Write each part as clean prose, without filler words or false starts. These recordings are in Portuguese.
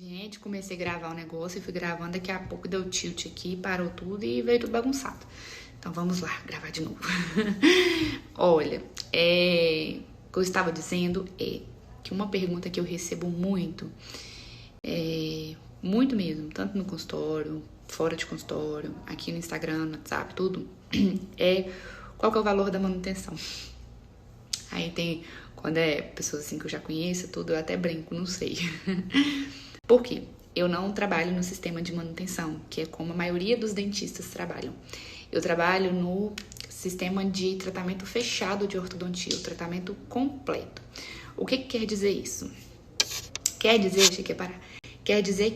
Gente, comecei a gravar o negócio e fui gravando, daqui a pouco deu tilt aqui, parou tudo e veio tudo bagunçado. Então vamos lá, gravar de novo. Olha, o que eu estava dizendo é que uma pergunta que eu recebo muito, muito mesmo, tanto no consultório, fora de consultório, aqui no Instagram, no WhatsApp, tudo, é qual que é o valor da manutenção. Aí tem, quando é pessoas assim que eu já conheço, tudo, eu até brinco, não sei. Por quê? Eu não trabalho no sistema de manutenção, que é como a maioria dos dentistas trabalham. Eu trabalho no sistema de tratamento fechado de ortodontia, o tratamento completo. O que quer dizer isso? Quer dizer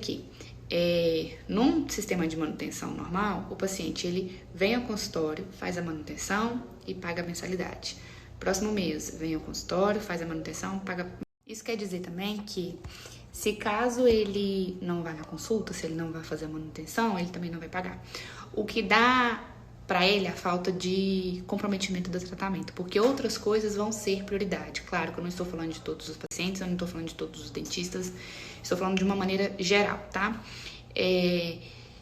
que num sistema de manutenção normal, o paciente ele vem ao consultório, faz a manutenção e paga a mensalidade. Próximo mês, vem ao consultório, faz a manutenção, paga. Isso quer dizer também que, se caso ele não vai na consulta, se ele não vai fazer a manutenção, ele também não vai pagar. O que dá para ele a falta de comprometimento do tratamento, porque outras coisas vão ser prioridade. Claro que eu não estou falando de todos os pacientes, eu não estou falando de todos os dentistas, estou falando de uma maneira geral, tá?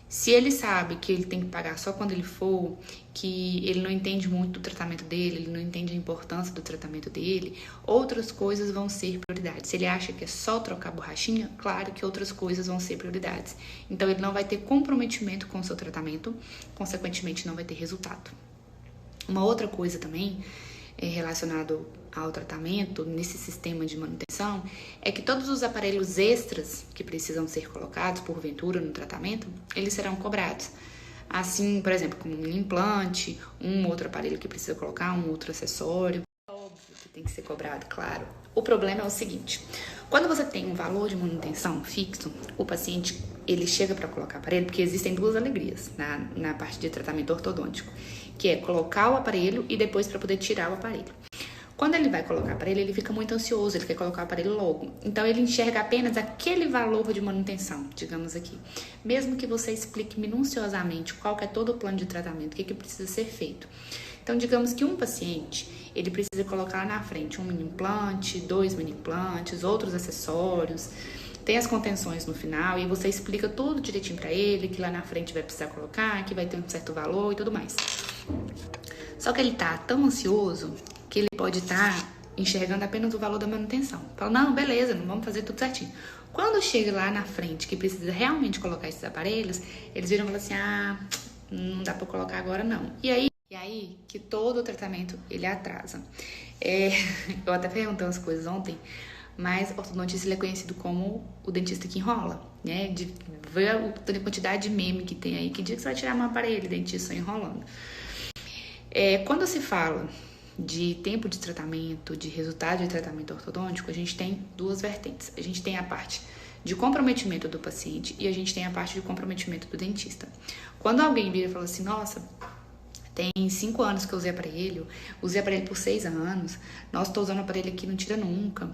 Se ele sabe que ele tem que pagar só quando ele for, que ele não entende muito do tratamento dele, ele não entende a importância do tratamento dele, outras coisas vão ser prioridades. Se ele acha que é só trocar borrachinha, claro que outras coisas vão ser prioridades. Então, ele não vai ter comprometimento com o seu tratamento, consequentemente, não vai ter resultado. Uma outra coisa também relacionado ao tratamento, nesse sistema de manutenção, é que todos os aparelhos extras que precisam ser colocados, porventura, no tratamento, eles serão cobrados. Assim, por exemplo, como um implante, um outro aparelho que precisa colocar, um outro acessório. Óbvio que tem que ser cobrado, claro. O problema é o seguinte: quando você tem um valor de manutenção fixo, o paciente ele chega para colocar aparelho, porque existem duas alegrias na parte de tratamento ortodôntico, que é colocar o aparelho e depois para poder tirar o aparelho. Quando ele vai colocar o aparelho, ele fica muito ansioso, ele quer colocar o aparelho logo. Então, ele enxerga apenas aquele valor de manutenção, digamos aqui. Mesmo que você explique minuciosamente qual que é todo o plano de tratamento, o que precisa ser feito. Então, digamos que um paciente, ele precisa colocar lá na frente um mini implante, 2 mini implantes, outros acessórios, tem as contenções no final e você explica tudo direitinho para ele, que lá na frente vai precisar colocar, que vai ter um certo valor e tudo mais. Só que ele tá tão ansioso que ele pode estar enxergando apenas o valor da manutenção. Fala, não, beleza, não vamos fazer tudo certinho. Quando chega lá na frente que precisa realmente colocar esses aparelhos, eles viram e falam assim, não dá pra colocar agora não. E aí que todo o tratamento ele atrasa. Eu até perguntei umas coisas ontem, mas o ortodontista ele é conhecido como o dentista que enrola, né? De ver a quantidade de meme que tem aí, que dia que você vai tirar um aparelho, dentista só enrolando. Quando se fala de tempo de tratamento, de resultado de tratamento ortodôntico, a gente tem duas vertentes. A gente tem a parte de comprometimento do paciente e a gente tem a parte de comprometimento do dentista. Quando alguém vira e fala assim, nossa, tem 5 anos que eu usei aparelho por 6 anos, nossa, tô usando aparelho aqui, não tira nunca.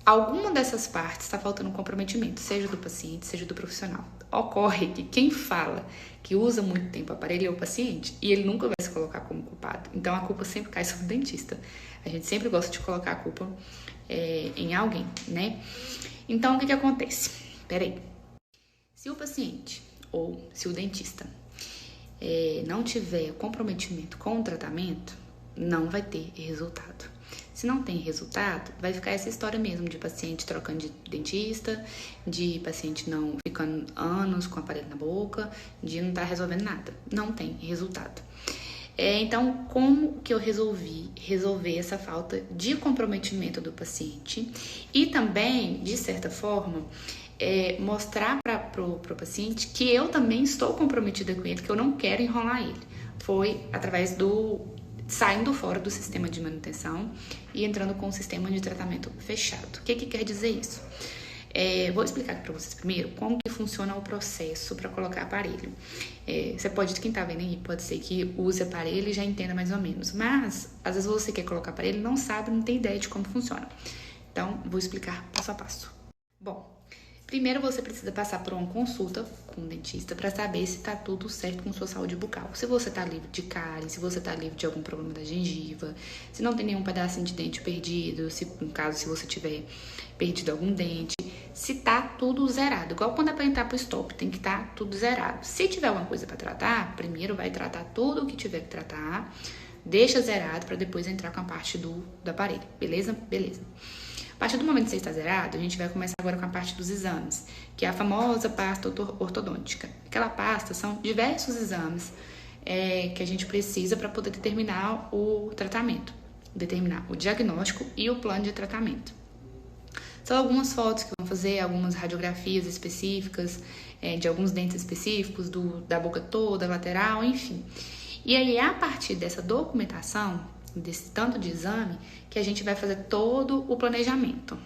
Alguma dessas partes está faltando comprometimento, seja do paciente, seja do profissional. Ocorre que quem fala que usa muito tempo o aparelho é o paciente e ele nunca vai se colocar como culpado. Então, a culpa sempre cai sobre o dentista. A gente sempre gosta de colocar a culpa em alguém, né? Então, o que acontece? Peraí. Se o paciente ou se o dentista não tiver comprometimento com o tratamento, não vai ter resultado. Se não tem resultado, vai ficar essa história mesmo de paciente trocando de dentista, de paciente não ficando anos com o aparelho na boca, de não estar resolvendo nada. Não tem resultado. Então, como que eu resolvi resolver essa falta de comprometimento do paciente e também, de certa forma, mostrar para o paciente que eu também estou comprometida com ele, que eu não quero enrolar ele. Foi através saindo fora do sistema de manutenção e entrando com o sistema de tratamento fechado. O que quer dizer isso? Vou explicar aqui para vocês primeiro como que funciona o processo para colocar aparelho. Você pode, quem tá vendo aí, pode ser que use aparelho e já entenda mais ou menos, mas às vezes você quer colocar aparelho e não sabe, não tem ideia de como funciona. Então, vou explicar passo a passo. Bom, primeiro você precisa passar por uma consulta com um dentista para saber se tá tudo certo com sua saúde bucal. Se você tá livre de cárie, se você tá livre de algum problema da gengiva, se não tem nenhum pedacinho de dente perdido, se no caso se você tiver perdido algum dente, se tá tudo zerado. Igual quando é para entrar pro stop, tem que estar tudo zerado. Se tiver alguma coisa para tratar, primeiro vai tratar tudo o que tiver que tratar, deixa zerado para depois entrar com a parte do aparelho, beleza? Beleza. A partir do momento que você está zerado, a gente vai começar agora com a parte dos exames, que é a famosa pasta ortodôntica. Aquela pasta são diversos exames que a gente precisa para poder determinar o tratamento, determinar o diagnóstico e o plano de tratamento. São algumas fotos que vão fazer, algumas radiografias específicas, de alguns dentes específicos, da boca toda, lateral, enfim. E aí, a partir dessa documentação, desse tanto de exame, que a gente vai fazer todo o planejamento.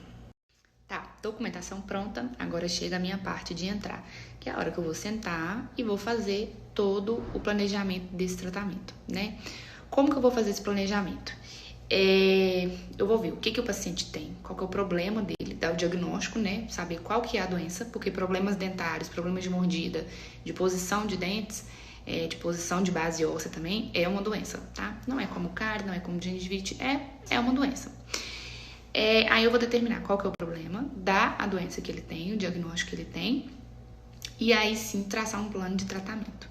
Tá, documentação pronta, agora chega a minha parte de entrar, que é a hora que eu vou sentar e vou fazer todo o planejamento desse tratamento, né? Como que eu vou fazer esse planejamento? Eu vou ver o que o paciente tem, qual que é o problema dele, dar o diagnóstico, né? Saber qual que é a doença, porque problemas dentários, problemas de mordida, de posição de dentes, de posição de base óssea também, é uma doença, tá? Não é como cárie, não é como gengivite, é uma doença. Aí eu vou determinar qual que é o problema, dar a doença que ele tem, o diagnóstico que ele tem, e aí sim traçar um plano de tratamento.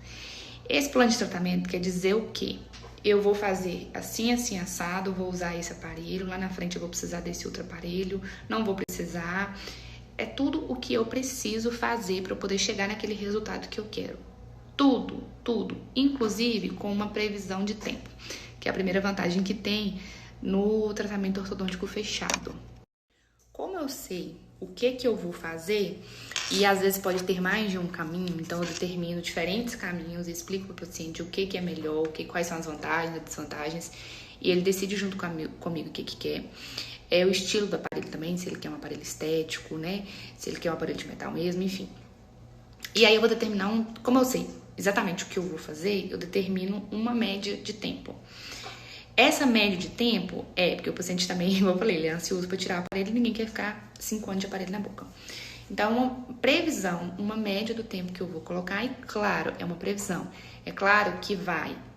Esse plano de tratamento quer dizer o quê? Eu vou fazer assim, assim, assado, vou usar esse aparelho, lá na frente eu vou precisar desse outro aparelho, não vou precisar. É tudo o que eu preciso fazer para eu poder chegar naquele resultado que eu quero. Tudo, tudo, inclusive com uma previsão de tempo, que é a primeira vantagem que tem no tratamento ortodôntico fechado. Como eu sei o que eu vou fazer, e às vezes pode ter mais de um caminho, então eu determino diferentes caminhos, explico para o paciente o que é melhor, quais são as vantagens, as desvantagens, e ele decide junto comigo o que quer. O estilo do aparelho também, se ele quer um aparelho estético, né? Se ele quer um aparelho de metal mesmo, enfim. E aí eu vou determinar, como eu sei exatamente o que eu vou fazer, eu determino uma média de tempo. Essa média de tempo porque o paciente também, como eu falei, ele é ansioso para tirar o aparelho e ninguém quer ficar 5 anos de aparelho na boca. Então, uma previsão, uma média do tempo que eu vou colocar, e claro, é uma previsão. É claro que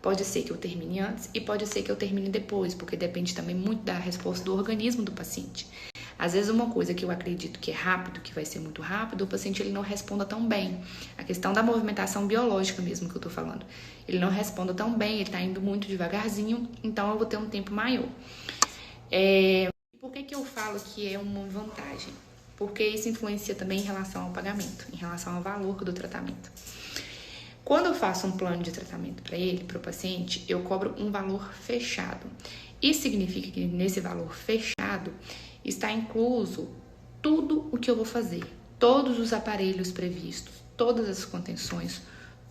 pode ser que eu termine antes e pode ser que eu termine depois, porque depende também muito da resposta do organismo do paciente. Às vezes uma coisa que eu acredito que é rápido, que vai ser muito rápido, o paciente ele não responda tão bem. A questão da movimentação biológica mesmo que eu tô falando. Ele não responda tão bem, ele tá indo muito devagarzinho, então eu vou ter um tempo maior. Por que eu falo que é uma vantagem? Porque isso influencia também em relação ao pagamento, em relação ao valor do tratamento. Quando eu faço um plano de tratamento para o paciente, eu cobro um valor fechado. Isso significa que nesse valor fechado está incluso tudo o que eu vou fazer, todos os aparelhos previstos, todas as contenções,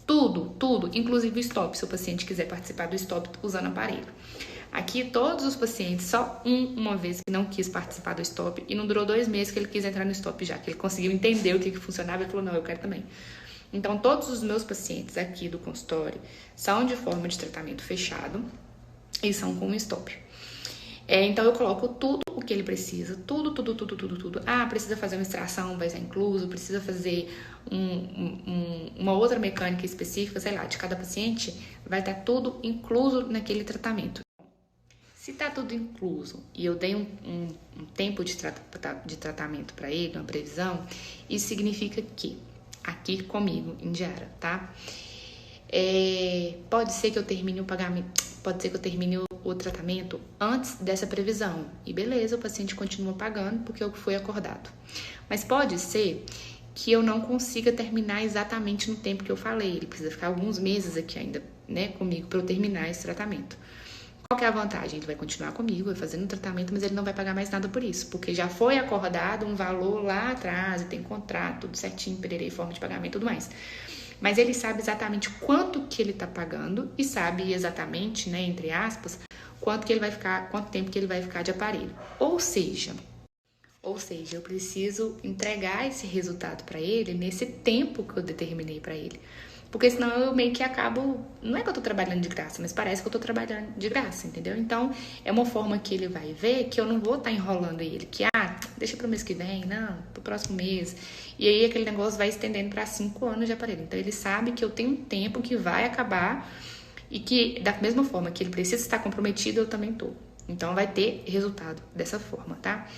tudo, inclusive o stop, se o paciente quiser participar do stop usando aparelho. Aqui, todos os pacientes, só uma vez que não quis participar do stop e não durou 2 meses que ele quis entrar no stop já, que ele conseguiu entender o que funcionava e falou, não, eu quero também. Então, todos os meus pacientes aqui do consultório são de forma de tratamento fechado e são com stop. Então, eu coloco tudo o que ele precisa, tudo. Precisa fazer uma extração, vai estar incluso, precisa fazer uma outra mecânica específica, sei lá, de cada paciente, vai estar tudo incluso naquele tratamento. Se tá tudo incluso e eu dei um tempo de tratamento para ele, uma previsão, isso significa que, aqui comigo, em Diara, tá? Pode ser que eu termine o pagamento, pode ser que eu termine o tratamento antes dessa previsão. E beleza, o paciente continua pagando porque é o que foi acordado. Mas pode ser que eu não consiga terminar exatamente no tempo que eu falei. Ele precisa ficar alguns meses aqui ainda, né, comigo para eu terminar esse tratamento. Qual que é a vantagem? Ele vai continuar comigo, vai fazendo o tratamento, mas ele não vai pagar mais nada por isso, porque já foi acordado um valor lá atrás, e tem contrato, tudo certinho, pererei, forma de pagamento e tudo mais. Mas ele sabe exatamente quanto que ele tá pagando e sabe exatamente, né, entre aspas, quanto tempo que ele vai ficar de aparelho. Ou seja, eu preciso entregar esse resultado para ele nesse tempo que eu determinei para ele. Porque senão eu meio que acabo... Não é que eu tô trabalhando de graça, mas parece que eu tô trabalhando de graça, entendeu? Então, é uma forma que ele vai ver que eu não vou estar enrolando ele. Que, deixa pro mês que vem, não, pro próximo mês. E aí, aquele negócio vai estendendo para 5 anos de aparelho. Então, ele sabe que eu tenho um tempo que vai acabar e que, da mesma forma que ele precisa estar comprometido, eu também tô. Então, vai ter resultado dessa forma, tá?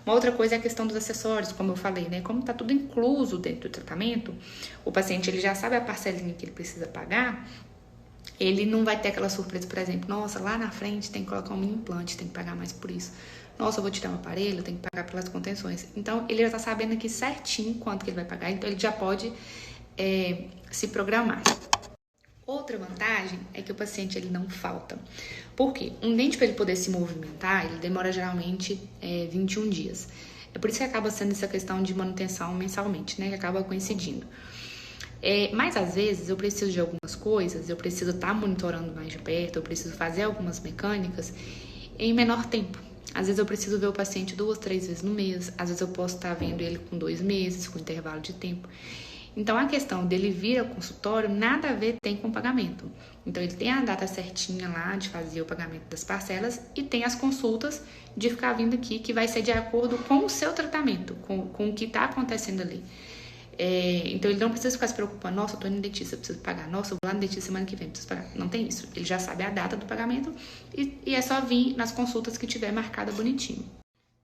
Uma outra coisa é a questão dos acessórios, como eu falei, né? Como tá tudo incluso dentro do tratamento, o paciente ele já sabe a parcelinha que ele precisa pagar, ele não vai ter aquela surpresa, por exemplo, nossa, lá na frente tem que colocar um mini implante, tem que pagar mais por isso. Nossa, eu vou tirar um aparelho, tem que pagar pelas contenções. Então, ele já tá sabendo aqui certinho quanto que ele vai pagar, então ele já pode se programar. Outra vantagem é que o paciente ele não falta. Por quê? Um dente para ele poder se movimentar, ele demora geralmente 21 dias. É por isso que acaba sendo essa questão de manutenção mensalmente, né? Que acaba coincidindo. Mas às vezes eu preciso de algumas coisas, eu preciso estar monitorando mais de perto, eu preciso fazer algumas mecânicas em menor tempo. Às vezes eu preciso ver o paciente 2, 3 vezes no mês, às vezes eu posso estar vendo ele com 2 meses, com intervalo de tempo. Então, a questão dele vir ao consultório nada a ver tem com o pagamento. Então, ele tem a data certinha lá de fazer o pagamento das parcelas e tem as consultas de ficar vindo aqui, que vai ser de acordo com o seu tratamento, com o que está acontecendo ali. Então, ele não precisa ficar se preocupando, nossa, eu tô indo no dentista, eu preciso pagar. Nossa, eu vou lá no dentista semana que vem, preciso pagar. Não tem isso. Ele já sabe a data do pagamento e é só vir nas consultas que tiver marcada bonitinho.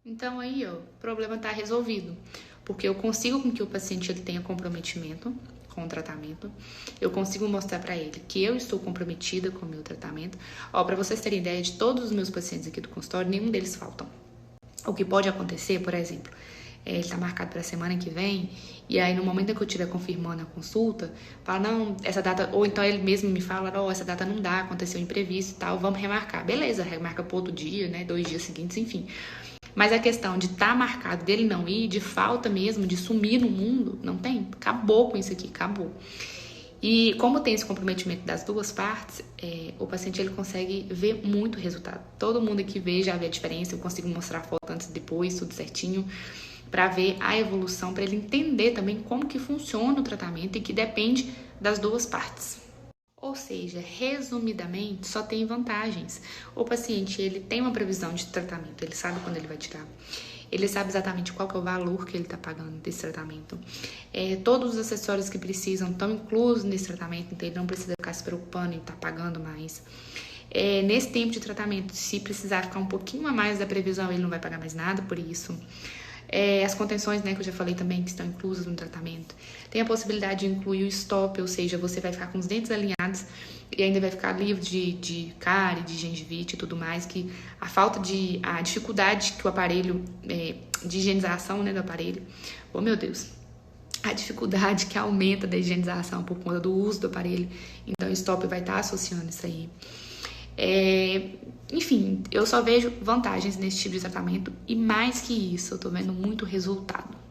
Então, aí, ó, o problema tá resolvido. Porque eu consigo com que o paciente ele tenha comprometimento com o tratamento. Eu consigo mostrar para ele que eu estou comprometida com o meu tratamento. Ó, para vocês terem ideia, de todos os meus pacientes aqui do consultório, nenhum deles faltam. O que pode acontecer, por exemplo, ele está marcado para a semana que vem, e aí no momento em que eu estiver confirmando a consulta, fala, não, essa data, ou então ele mesmo me fala, ó, essa data não dá, aconteceu um imprevisto e tal, vamos remarcar. Beleza, remarca para outro dia, né, 2 dias seguintes, enfim. Mas a questão de estar marcado, dele não ir, de falta mesmo, de sumir no mundo, não tem. Acabou com isso aqui, acabou. E como tem esse comprometimento das duas partes, o paciente ele consegue ver muito resultado. Todo mundo que vê já vê a diferença, eu consigo mostrar a foto antes e depois, tudo certinho, para ver a evolução, para ele entender também como que funciona o tratamento e que depende das duas partes. Ou seja, resumidamente, só tem vantagens. O paciente, ele tem uma previsão de tratamento, ele sabe quando ele vai tirar. Ele sabe exatamente qual que é o valor que ele está pagando desse tratamento. Todos os acessórios que precisam estão inclusos nesse tratamento, então ele não precisa ficar se preocupando em estar pagando mais. Nesse tempo de tratamento, se precisar ficar um pouquinho a mais da previsão, ele não vai pagar mais nada por isso. As contenções, né, que eu já falei também, que estão inclusas no tratamento. Tem a possibilidade de incluir o stop, ou seja, você vai ficar com os dentes alinhados e ainda vai ficar livre de cárie, de gengivite e tudo mais, que a dificuldade que o aparelho, de higienização, né, do aparelho, oh meu Deus, a dificuldade que aumenta da higienização por conta do uso do aparelho, então o stop vai estar associando isso aí. Enfim, eu só vejo vantagens nesse tipo de tratamento e mais que isso, eu tô vendo muito resultado.